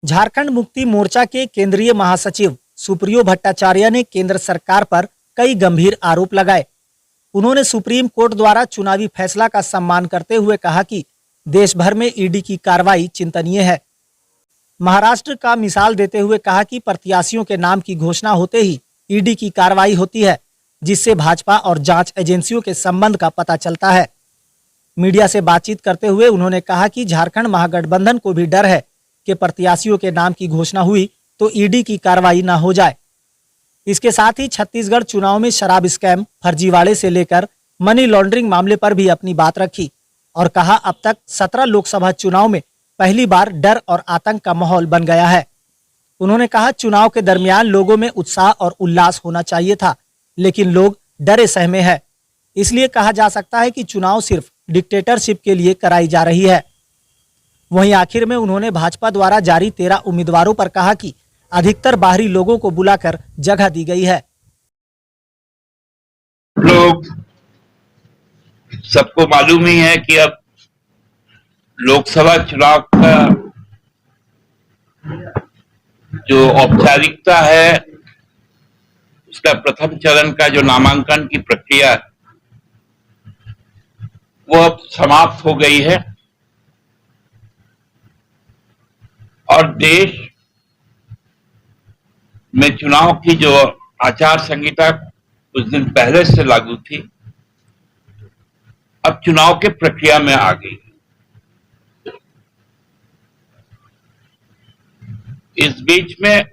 झारखंड मुक्ति मोर्चा के केंद्रीय महासचिव सुप्रियो भट्टाचार्य ने केंद्र सरकार पर कई गंभीर आरोप लगाए। उन्होंने सुप्रीम कोर्ट द्वारा चुनावी फैसला का सम्मान करते हुए कहा कि देश भर में ईडी की कार्रवाई चिंतनीय है। महाराष्ट्र का मिसाल देते हुए कहा कि प्रत्याशियों के नाम की घोषणा होते ही ईडी की कार्रवाई होती है, जिससे भाजपा और जांच एजेंसियों के संबंध का पता चलता है। मीडिया से बातचीत करते हुए उन्होंने कहा कि झारखंड महागठबंधन को भी डर है कि प्रत्याशियों के नाम की घोषणा हुई तो ईडी की कार्रवाई न हो जाए। इसके साथ ही छत्तीसगढ़ चुनाव में शराब स्कैम, फर्जीवाड़े से लेकर मनी लॉन्ड्रिंग मामले पर भी अपनी बात रखी और कहा अब तक 17 लोकसभा चुनाव में पहली बार डर और आतंक का माहौल बन गया है। उन्होंने कहा चुनाव के दरमियान लोगों में उत्साह और उल्लास होना चाहिए था, लेकिन लोग डरे सहमे हैं। इसलिए कहा जा सकता है कि चुनाव सिर्फ डिक्टेटरशिप के लिए कराई जा रही है। वहीं आखिर में उन्होंने भाजपा द्वारा जारी 13 उम्मीदवारों पर कहा कि अधिकतर बाहरी लोगों को बुलाकर जगह दी गई है। लोग सबको मालूम ही है कि अब लोकसभा चुनाव का जो औपचारिकता है, उसका प्रथम चरण का जो नामांकन की प्रक्रिया वो अब समाप्त हो गई है और देश में चुनाव की जो आचार संहिता कुछ दिन पहले से लागू थी, अब चुनाव के प्रक्रिया में आ गई। इस बीच में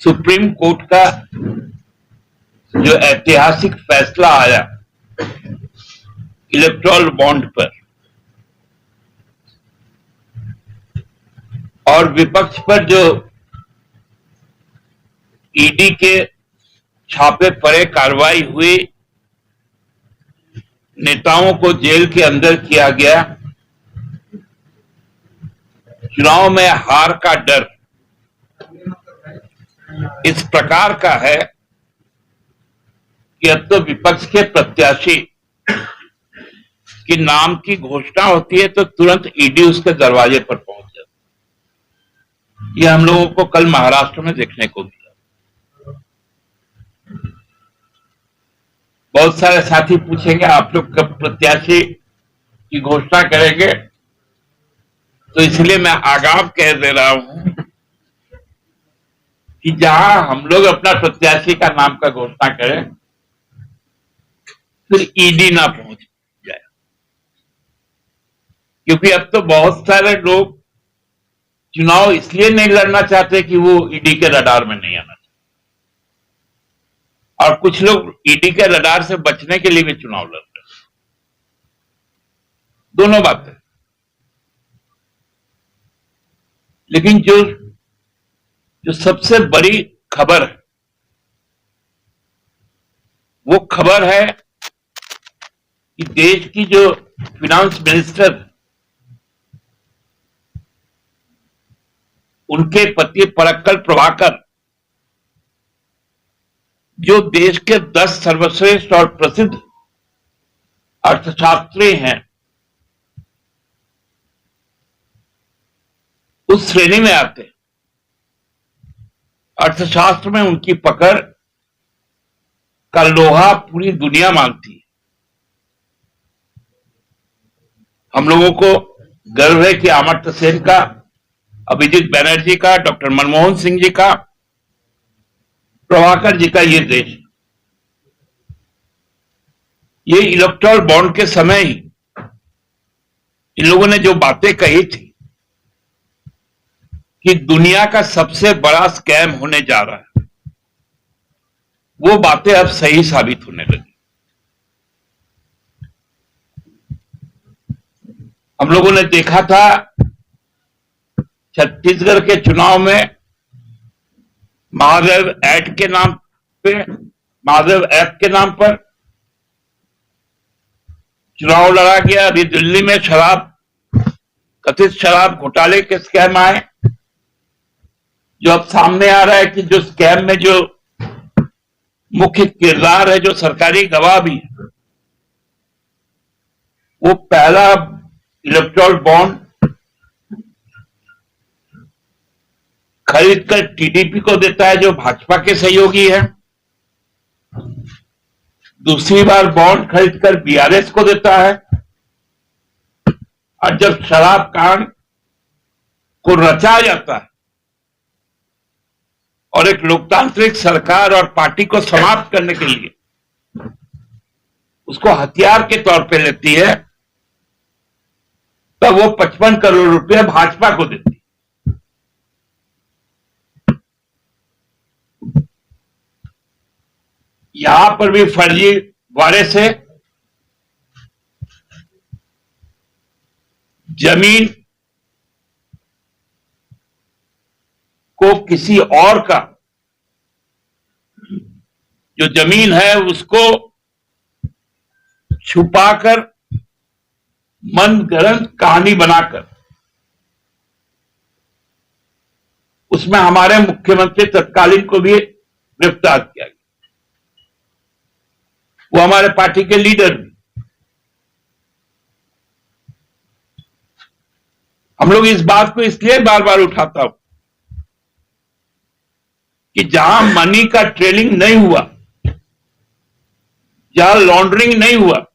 सुप्रीम कोर्ट का जो ऐतिहासिक फैसला आया इलेक्टोरल बॉन्ड पर, और विपक्ष पर जो ईडी के छापे पड़े कार्रवाई हुई, नेताओं को जेल के अंदर किया गया, चुनाव में हार का डर इस प्रकार का है कि अब तो विपक्ष के प्रत्याशी के नाम की घोषणा होती है तो तुरंत ईडी उसके दरवाजे पर पहुंच जाती है। यह हम लोगों को कल महाराष्ट्र में देखने को मिला। बहुत सारे साथी पूछेंगे आप लोग कब प्रत्याशी की घोषणा करेंगे, तो इसलिए मैं आगाम कह दे रहा हूं कि जहां हम लोग अपना प्रत्याशी का नाम का घोषणा करें फिर ईडी ना पहुंच जाए, क्योंकि अब तो बहुत सारे लोग चुनाव इसलिए नहीं लड़ना चाहते कि वो ईडी के रडार में नहीं आना चाहते, और कुछ लोग ईडी के रडार से बचने के लिए भी चुनाव लड़ रहे हैं। दोनों बातें। लेकिन जो सबसे बड़ी खबर है वो खबर है कि देश की जो फिनांस मिनिस्टर, उनके पति पराक्कल प्रभाकर, जो देश के 10 सर्वश्रेष्ठ और प्रसिद्ध अर्थशास्त्री हैं, उस श्रेणी में आते हैं। अर्थशास्त्र में उनकी पकड़ का लोहा पूरी दुनिया मांगती है। हम लोगों को गर्व है कि अमर्त्य सेन का, अभिजीत बैनर्जी का, डॉक्टर मनमोहन सिंह जी का, प्रभाकर जी का ये देश, ये इलेक्टोरल बॉन्ड के समय ही इन लोगों ने जो बातें कही थी कि दुनिया का सबसे बड़ा स्कैम होने जा रहा है, वो बातें अब सही साबित होने लगी। हम लोगों ने देखा था छत्तीसगढ़ के चुनाव में महादेव एक्ट के नाम पे, महादेव एक्ट के नाम पर चुनाव लड़ा गया। अभी दिल्ली में कथित शराब घोटाले के स्कैम आए, जो अब सामने आ रहा है कि जो स्कैम में जो मुख्य किरदार है, जो सरकारी गवाह भी है, वो पहला इलेक्टोरल बॉन्ड खरीद कर टीडीपी को देता है जो भाजपा के सहयोगी है, दूसरी बार बॉन्ड खरीदकर बीआरएस को देता है, और जब शराब कांड को रचा जाता है और एक लोकतांत्रिक सरकार और पार्टी को समाप्त करने के लिए उसको हथियार के तौर पे लेती है, तब वो 55 करोड़ रुपए भाजपा को देती है। यहां पर भी फर्जीवाड़े से जमीन को किसी और का जो जमीन है उसको छुपाकर मनगढ़ंत कहानी बनाकर उसमें हमारे मुख्यमंत्री तत्कालीन को भी गिरफ्तार किया गया। वो हमारे पार्टी के लीडर भी। हम लोग इस बात को इसलिए बार बार उठाता हूं कि जहां मनी का ट्रेलिंग नहीं हुआ, जहां लॉन्ड्रिंग नहीं हुआ,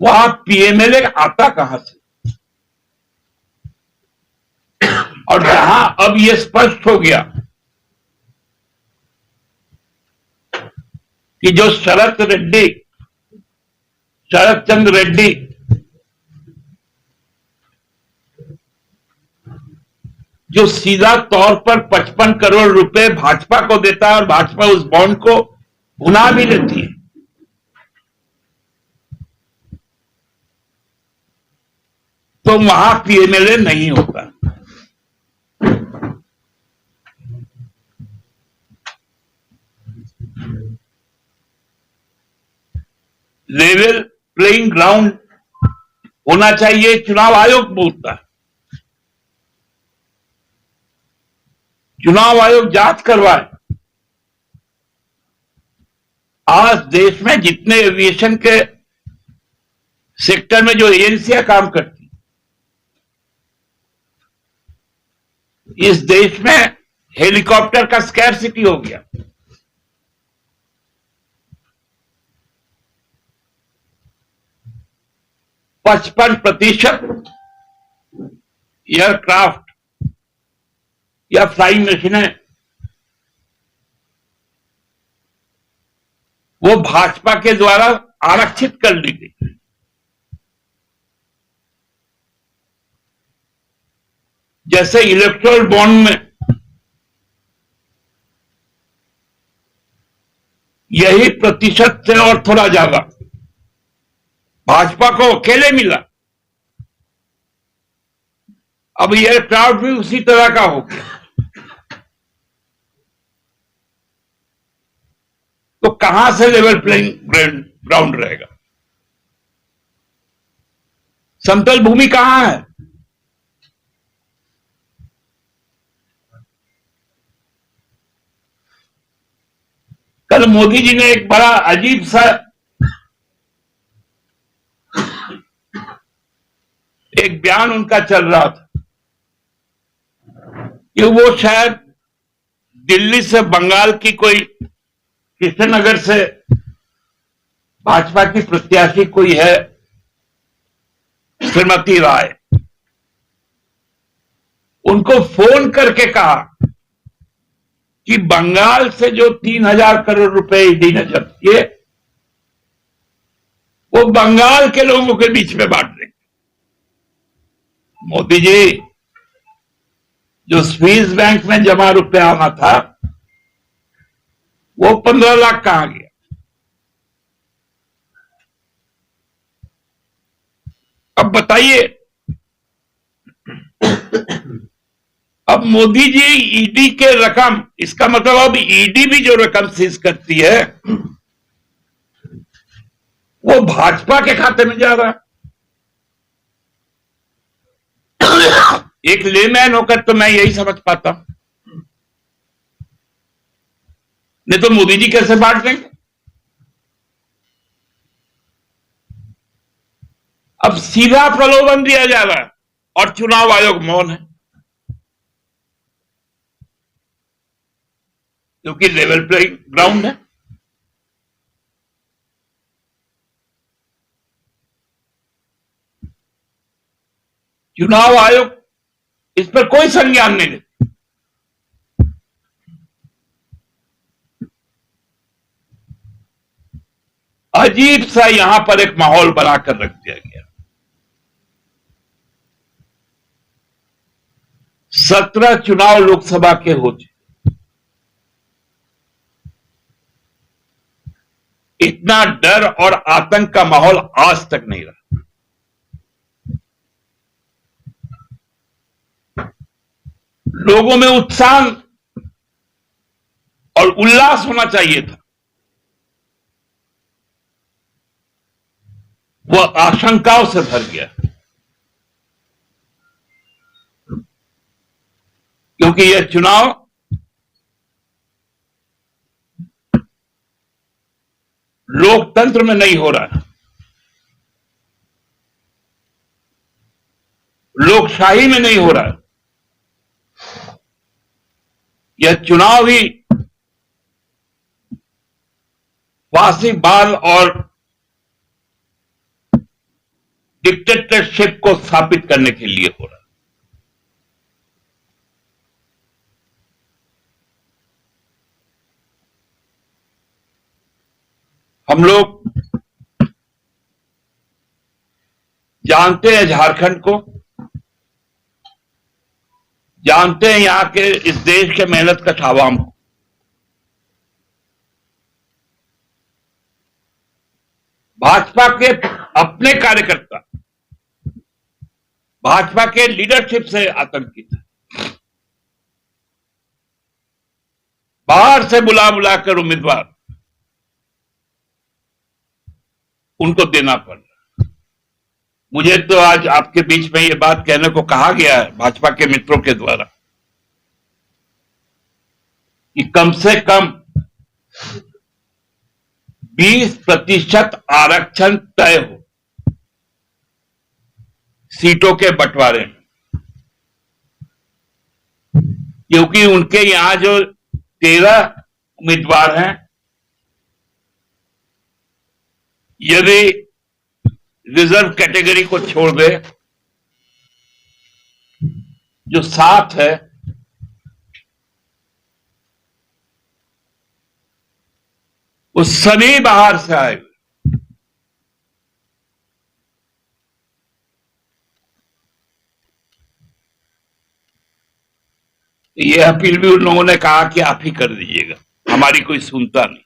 वहां पीएमएलए आता कहां से? और जहां अब यह स्पष्ट हो गया कि जो शरद चंद्र रेड्डी जो सीधा तौर पर 55 करोड़ रुपए भाजपा को देता है और भाजपा उस बॉन्ड को भुना भी लेती है, तो वहां पीएमएलए नहीं होता। लेवल प्लेइंग ग्राउंड होना चाहिए, चुनाव आयोग बोलता है। चुनाव आयोग जांच करवाए। आज देश में जितने एविएशन के सेक्टर में जो एजेंसियां काम करती, इस देश में हेलीकॉप्टर का स्कैरसिटी हो गया। %55 एयरक्राफ्ट या फ्लाइंग मशीनें वो भाजपा के द्वारा आरक्षित कर ली गई। जैसे इलेक्टोरल बॉन्ड में यही प्रतिशत से और थोड़ा ज्यादा भाजपा को अकेले मिला। अब एयरक्राफ्ट भी उसी तरह का हो गया। तो कहां से लेवल प्लेइंग ग्राउंड रहेगा? समतल भूमि कहां है? कल मोदी जी ने एक बड़ा अजीब सा एक बयान उनका चल रहा था कि वो शायद दिल्ली से बंगाल की कोई कृष्णनगर से भाजपा की प्रत्याशी कोई है, श्रीमती राय, उनको फोन करके कहा कि बंगाल से जो 3000 करोड़ रुपए ईडी ने जब्त किए वो बंगाल के लोगों के बीच में बांट देंगे। मोदी जी, जो स्विस बैंक में जमा रुपया आना था वो 15 लाख कहां गया? अब बताइए। अब मोदी जी ईडी के रकम, इसका मतलब अब ईडी भी जो रकम सीज करती है वो भाजपा के खाते में जा रहा है। एक लेमैन होकर तो मैं यही समझ पाता हूं, नहीं तो मोदी जी कैसे बांट देंगे? अब सीधा प्रलोभन दिया जा रहा है और चुनाव आयोग मौन है। क्योंकि लेवल प्लेइंग ग्राउंड है। चुनाव आयोग इस पर कोई संज्ञान नहीं लेता। अजीब सा यहां पर एक माहौल बनाकर रख दिया गया। 17 चुनाव लोकसभा के हो चुके, इतना डर और आतंक का माहौल आज तक नहीं रहा। लोगों में उत्साह और उल्लास होना चाहिए था, वह आशंकाओं से भर गया, क्योंकि यह चुनाव लोकतंत्र में नहीं हो रहा है, लोकशाही में नहीं हो रहा है। यह चुनाव ही फांसीवाद और डिक्टेटरशिप को स्थापित करने के लिए हो रहा है। हम लोग जानते हैं झारखंड को, जानते हैं यहां के इस देश के मेहनत कश आवाम को। भाजपा के अपने कार्यकर्ता भाजपा के लीडरशिप से आतंकित है। बाहर से बुला बुलाकर उम्मीदवार उनको देना पड़ रहा। मुझे तो आज आपके बीच में ये बात कहने को कहा गया है भाजपा के मित्रों के द्वारा कि कम से कम 20% आरक्षण तय हो सीटों के बंटवारे में, क्योंकि उनके यहां जो 13 उम्मीदवार हैं, यदि रिजर्व कैटेगरी को छोड़ दे जो 7 है, वो सभी बाहर से आए। ये अपील भी उन लोगों ने कहा कि आप ही कर दीजिएगा, हमारी कोई सुनता नहीं,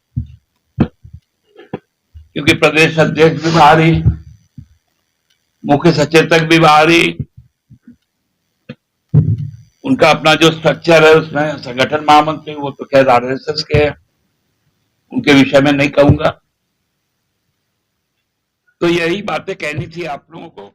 क्योंकि प्रदेश अध्यक्ष भी बाहरी, मुख्य सचेतक भी बाहरी, उनका अपना जो स्ट्रक्चर है उसमें संगठन महामंत्री वो तो खैर आरएसएस के हैं, उनके विषय में नहीं कहूंगा। तो यही बातें कहनी थी आप लोगों को।